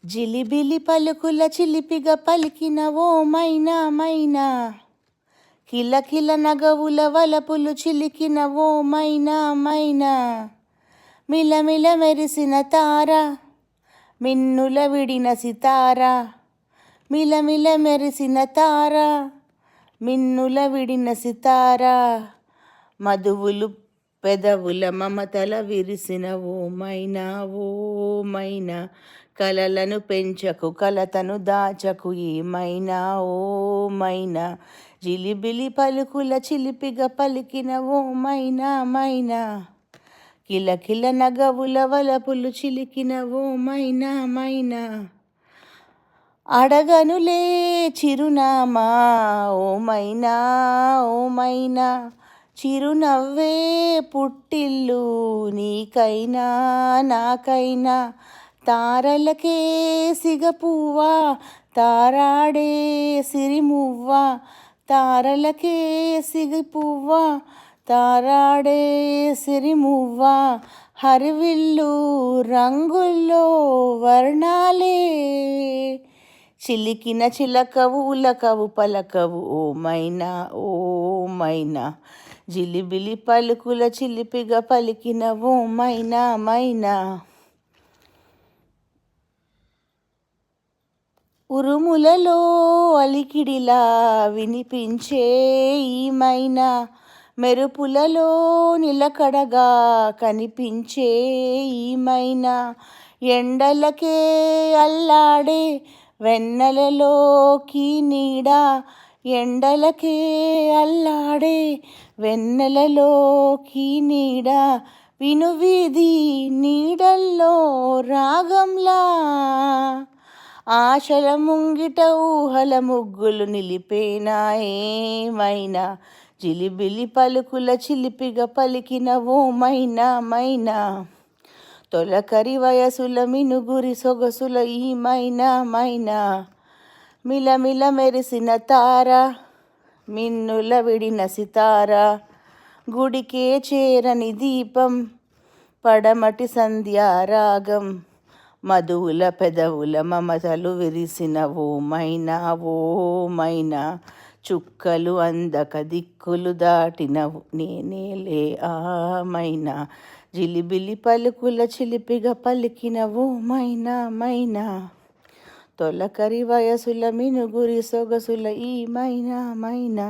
జిలిబిలి పలుకుల చిలిపిగా పలికిన ఓ మైనా మైనా, కిలకిల నగవుల వలపులు చిలికిన ఓ మైనా మైనా, మిలమిల మెరిసిన తార, మిన్నుల విడిన సితార, మిలమిల మెరిసిన తార, మిన్నుల విడిన సితార, మధువులు పెదవుల మమతల విరిసిన ఓ మైనా ఓ మైనా, కలలను పెంచకు కలతను దాచకు ఏమైనా ఓ మైనా, జిలిబిలి పలుకుల చిలిపిగా పలికిన ఓ మైనా మైనా, కిలకిల నగవుల వలపులు చిలికిన ఓ మైనా మైనా, అడగనులే చిరునామా ఓ మైనా ఓ మైనా, చిరునవ్వే పుట్టిల్లు నీకైనా నాకైనా, తారలకే సిగపువ్వా తారాడే సిరిమువ్వా, తారలకే సిగపువ్వా తారాడే సిరిమువ్వా, హరివిల్లు రంగుల్లో వర్ణాలే, చిలికిన చిలకవు ఉలకవు పలకవు ఓ మైనా ఓ మైనా, జిలిబిలి పలుకుల చిలిపిగా పలికిన ఓ మైనా మైనా, ఉరుములలో అలికిడిలా వినిపించే ఈ మైనా, మెరుపులలో నిలకడగా కనిపించే ఈ మైనా, ఎండలకే అల్లాడే వెన్నెలలోకి నీడ, ఎండలకే అల్లాడే వెన్నెలలోకి నీడ, వినువీధి నీడల్లో రాగంలా, ఆశల ముంగిట ఊహల ముగ్గులు నిలిపేనా ఏమైనా, జిలిబిలి పలుకుల చిలిపిగా పలికిన ఓ మైనా మైనా, తొలకరి వయసుల మినుగురి సొగసుల ఈ మైనా మైనా, మిలమిల మెరిసిన తార, మిన్నుల విడిన సితార, గుడికే చేరని దీపం పడమటి సంధ్యారాగం, మధువుల పెదవుల మమతలు విరిసిన ఓ మైనా ఓ మైనా, చుక్కలు అందక దిక్కులు దాటిన నేనేలే ఆ మైనా, జిలిబిలి పలుకుల చిలిపిగా పలికిన ఓ మైనా మైనా, తొలకరి వయసుల మినుగురి సొగసుల ఈ మైనా మైనా.